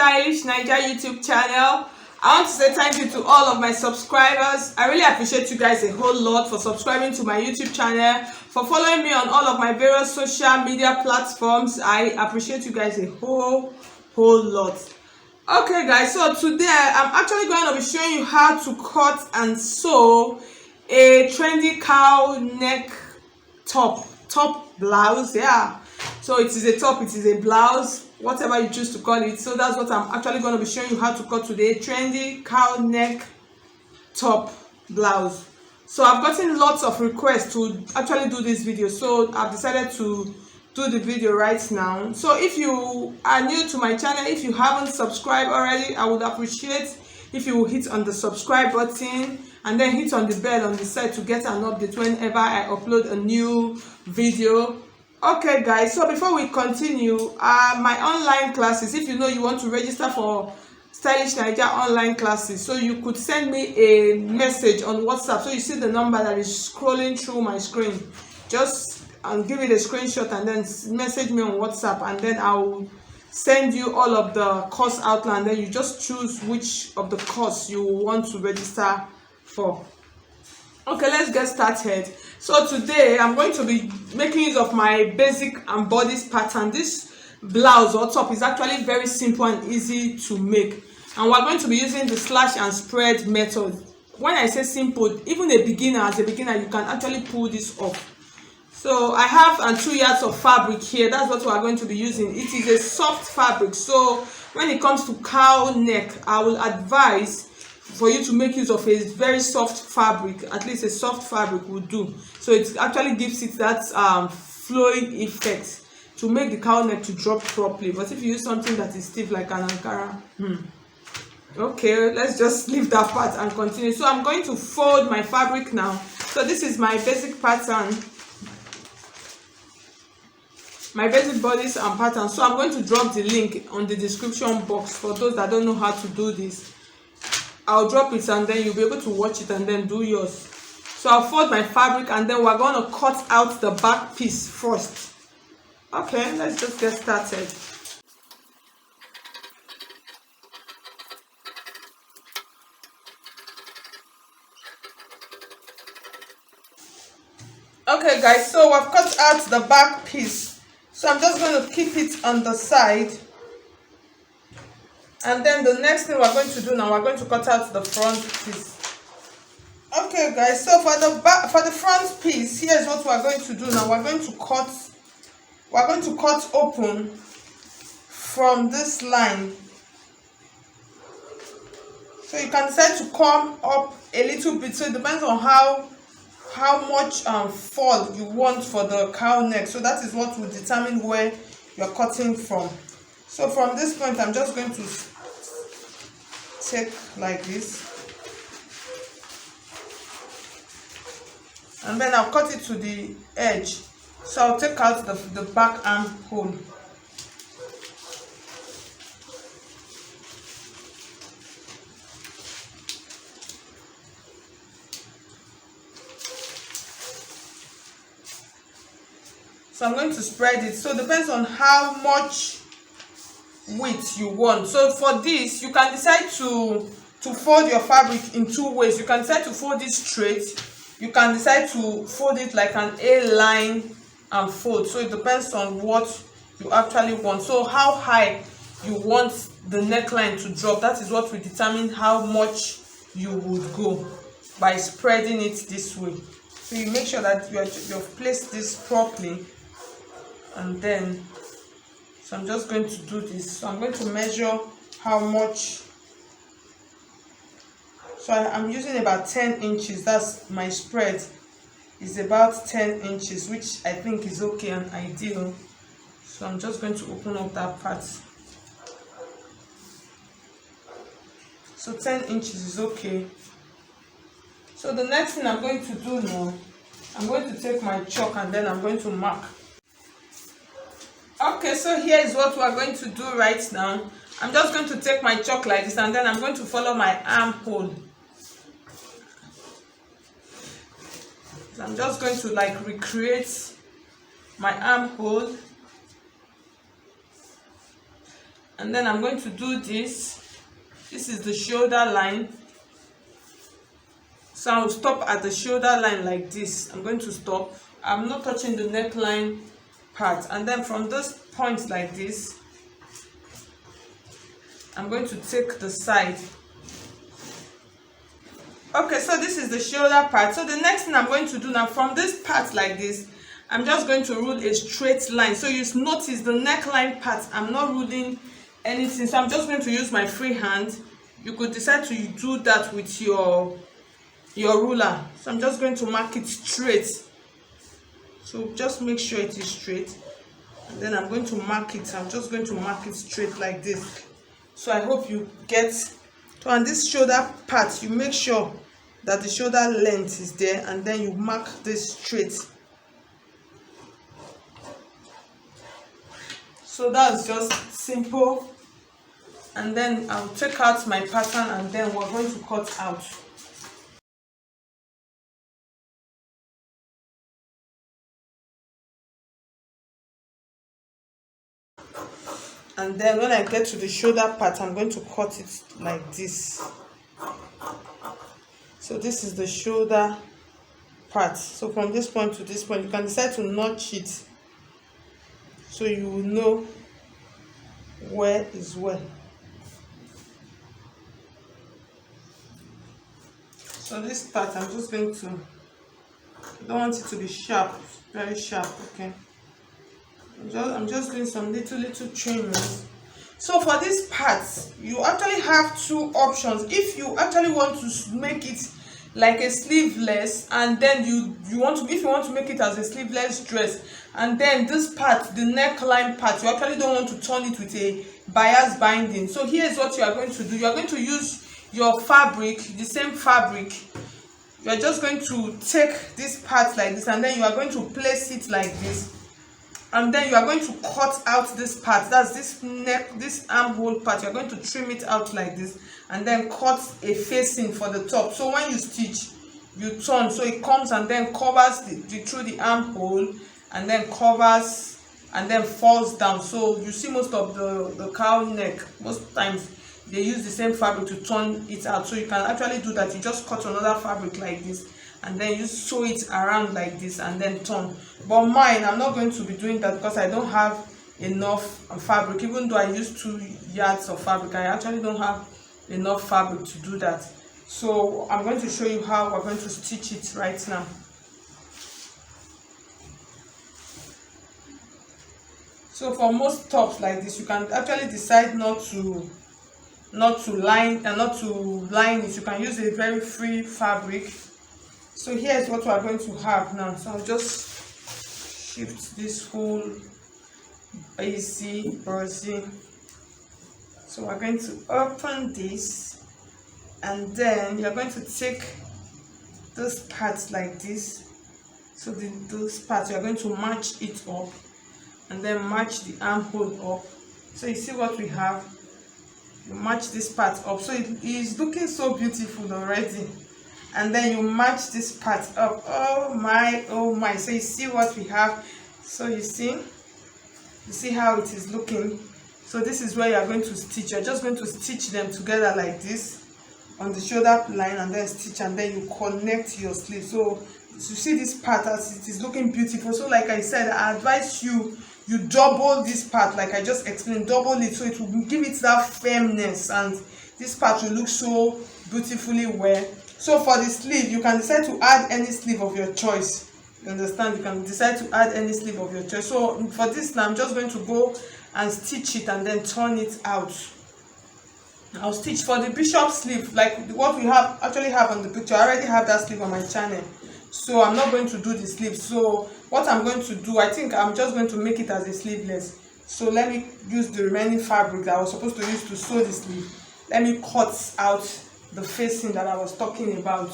stylish Naija YouTube channel. I want to say thank you to all of my subscribers. I really appreciate you guys a whole lot for subscribing to my YouTube channel, for following me on all of my various social media platforms. I appreciate you guys a whole lot. Okay guys, so today I'm actually going to be showing you how to cut and sew a trendy cowl neck top blouse. Yeah, so it is a top, it is a blouse, whatever you choose to call it. So that's what I'm actually going to be showing you how to cut today. Trendy cowl neck top blouse. So I've gotten lots of requests to actually do this video, so I've decided to do the video right now. So if you are new to my channel, if you haven't subscribed already, I would appreciate if you will hit on the subscribe button and then hit on the bell on the side to get an update whenever I upload a new video. Okay guys, so before we continue, my online classes, if you know you want to register for stylish Naija online classes, so you could send me a message on WhatsApp. So you see the number that is scrolling through my screen, just give it a screenshot and then message me on WhatsApp, and then I'll send you all of the course outline. Then you just choose which of the course you want to register for. Okay, let's get started. So today I'm going to be making use of my basic and bodice pattern. This blouse or top is actually very simple and easy to make, and we're going to be using the slash and spread method. When I say simple, even as a beginner you can actually pull this off. So I have 2 yards of fabric here. That's what we are going to be using. It is a soft fabric, so when it comes to cowl neck, I will advise for you to make use of a very soft fabric. At least a soft fabric will do, so it actually gives it that flowing effect to make the cowl neck to drop properly. But if you use something that is stiff like an Ankara, okay, let's just leave that part and continue. So I'm going to fold my fabric now. So this is my basic pattern, my basic bodice and pattern. So I'm going to drop the link on the description box for those that don't know how to do this. I'll drop it and then you'll be able to watch it and then do yours. So I'll fold my fabric and then we're going to cut out the back piece first. Okay, let's just get started. Okay guys, so I've cut out the back piece, so I'm just going to keep it on the side. And then the next thing we're going to do now, we're going to cut out the front piece. Okay guys, so for the front piece, here's what we're going to do now. We're going to cut open from this line. So you can decide to come up a little bit, so it depends on how much fall you want for the cowl neck. So that is what will determine where you're cutting from. So from this point, I'm just going to take like this, and then I'll cut it to the edge. So I'll take out the back armhole. So I'm going to spread it. So it depends on how much width you want. So for this, you can decide to fold your fabric in 2 ways. You can decide to fold it straight. You can decide to fold it like an A-line and fold. So it depends on what you actually want. So how high you want the neckline to drop, that is what will determine how much you would go by spreading it this way. So you make sure that you've placed this properly, and then so I'm just going to do this. So I'm going to measure how much. So I'm using about 10 inches. That's my spread, is about 10 inches, which I think is okay and ideal. So I'm just going to open up that part. So 10 inches is okay. So the next thing I'm going to do now, I'm going to take my chalk and then I'm going to mark. Okay, so here is what we are going to do right now. I'm just going to take my chalk like this, and then I'm going to follow my armhole. So I'm just going to like recreate my armhole. and then I'm going to do this. This is the shoulder line, so I'll stop at the shoulder line like this. I'm going to stop. I'm not touching the neckline part, and then from this point like this, I'm going to take the side. Okay, so this is the shoulder part. So the next thing I'm going to do now, from this part like this, I'm just going to rule a straight line. So you notice the neckline part, I'm not ruling anything. So I'm just going to use my free hand. You could decide to do that with your ruler. So I'm just going to mark it straight. So just make sure it is straight. And then I'm going to mark it. I'm just going to mark it straight like this. So I hope you get. So on this shoulder part, you make sure that the shoulder length is there, and then you mark this straight. So that's just simple. And then I'll take out my pattern, and then we're going to cut out. And then when I get to the shoulder part, I'm going to cut it like this. So this is the shoulder part. So from this point to this point, you can decide to notch it, so you will know where is where. So this part, I'm just going to, I don't want it to be sharp, very sharp, okay? I'm just doing some little trimmings. So for this part, you actually have two options. If you actually want to make it like a sleeveless, and then if you want to make it as a sleeveless dress, and then this part, the neckline part, you actually don't want to turn it with a bias binding. So here's what you are going to do. You are going to use your fabric, the same fabric. You are just going to take this part like this, and then you are going to place it like this. And then you are going to cut out this part, that's this neck, this armhole part. You're going to trim it out like this, and then cut a facing for the top. So when you stitch, you turn, so it comes and then covers through the armhole, and then covers and then falls down. So you see most of the cowl neck, most times they use the same fabric to turn it out. So you can actually do that. You just cut another fabric like this, and then you sew it around like this, and then turn. But mine, I'm not going to be doing that because I don't have enough fabric. Even though I use 2 yards of fabric, I actually don't have enough fabric to do that. So I'm going to show you how we're going to stitch it right now. So for most tops like this, you can actually decide not to line it. You can use a very free fabric. So here's what we are going to have now. So I'll just shift this whole basic brushing. So we're going to open this, and then you're going to take this part like this. So those parts, you're going to match it up, and then match the armhole up. So you see what we have. You match this part up, so it is looking so beautiful already. And then you match this part up. Oh my, so you see what we have. So you see how it is looking. So this is where you are going to stitch. You're just going to stitch them together like this on the shoulder line, and then stitch, and then you connect your sleeve. So you see this part as it is looking beautiful. So like I said, I advise you double this part, like I just explained, double it, so it will give it that firmness, and this part will look so beautifully well. So for the sleeve, you can decide to add any sleeve of your choice. You understand? You can decide to add any sleeve of your choice. So for this now, I'm just going to go and stitch it and then turn it out. I'll stitch for the bishop sleeve, like what we actually have on the picture. I already have that sleeve on my channel, so I'm not going to do the sleeve. So what I'm going to do, I think I'm just going to make it as a sleeveless. So let me use the remaining fabric that I was supposed to use to sew the sleeve. Let me cut out the facing that I was talking about.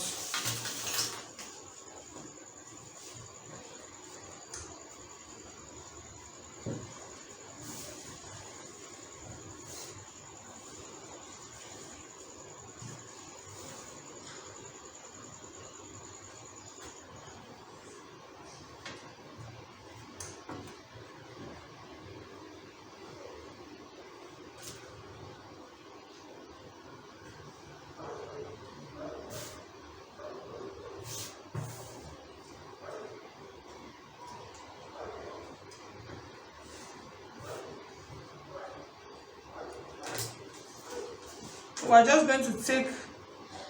we're just going to take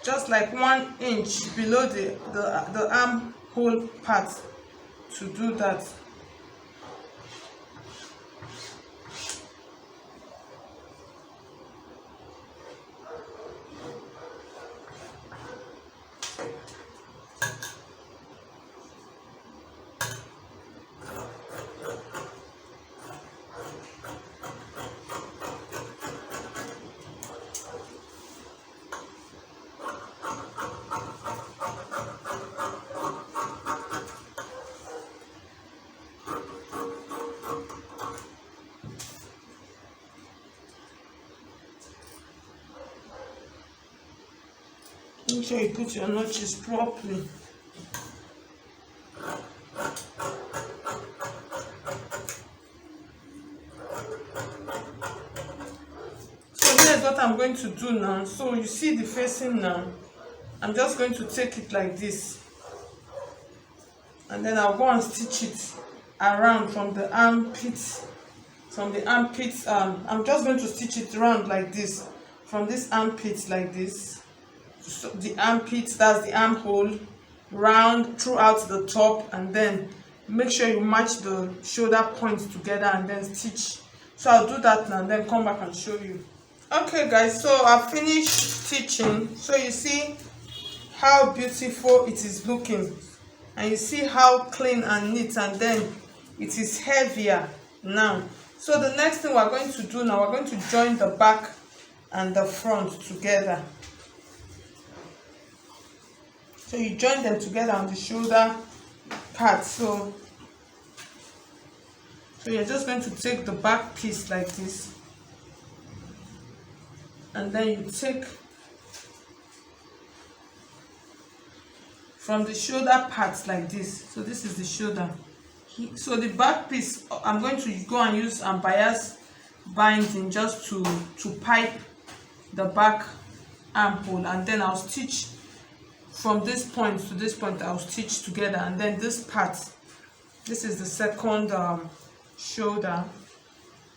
just like 1 inch below the armhole part to do that. Make sure you put your notches properly. So here's what I'm going to do now. So you see the facing now. I'm just going to take it like this. And then I'll go and stitch it around from the armpits. From the armpits, I'm just going to stitch it around like this. From this armpit like this. So the armpits, that's the armhole, round throughout the top, and then make sure you match the shoulder points together and then stitch. So I'll do that now and then come back and show you. Okay guys, so I've finished stitching. So you see how beautiful it is looking, and you see how clean and neat, and then it is heavier now. So the next thing we're going to do now, we're going to join the back and the front together. So you join them together on the shoulder part. So you're just going to take the back piece like this, and then you take from the shoulder parts like this. So this is the shoulder. So the back piece, I'm going to go and use bias binding just to pipe the back armhole, and then I'll stitch from this point to this point. I'll stitch together, and then this part, this is the second shoulder,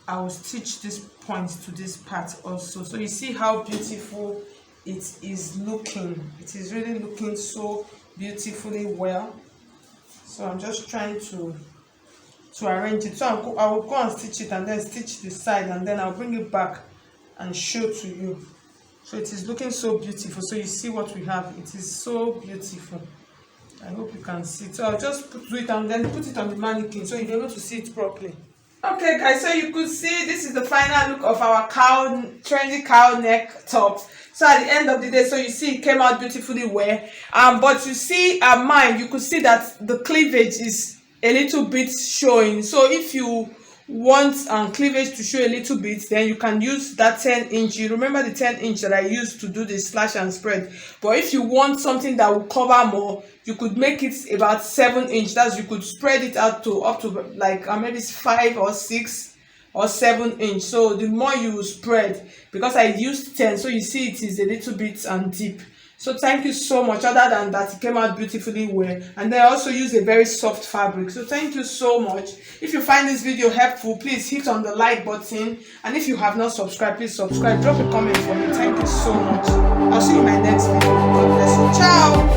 I will stitch this point to this part also. So you see how beautiful it is looking. It is really looking so beautifully well. So I'm just trying to arrange it. So I will go and stitch it and then stitch the side, and then I'll bring it back and show to you. So it is looking so beautiful. So you see what we have. It is so beautiful. I hope you can see it. So I'll just do it and then put it on the mannequin so you'll be able to see it properly. Okay guys, so you could see this is the final look of our trendy cowl neck top. So at the end of the day, so you see it came out beautifully well. But you see mine, you could see that the cleavage is a little bit showing. So if you want cleavage to show a little bit, then you can use that 10-inch. You remember the 10-inch that I used to do the slash and spread. But if you want something that will cover more, you could make it about 7-inch. That's, you could spread it out to up to like maybe 5 or 6 or 7-inch. So the more you spread, because I used 10, so you see it is a little bit deep. So thank you so much. Other than that, it came out beautifully well, and I also use a very soft fabric. So thank you so much. If you find this video helpful, please hit on the like button, and if you have not subscribed, please subscribe. Drop a comment for me. Thank you so much. I'll see you in my next video. God bless you. Ciao.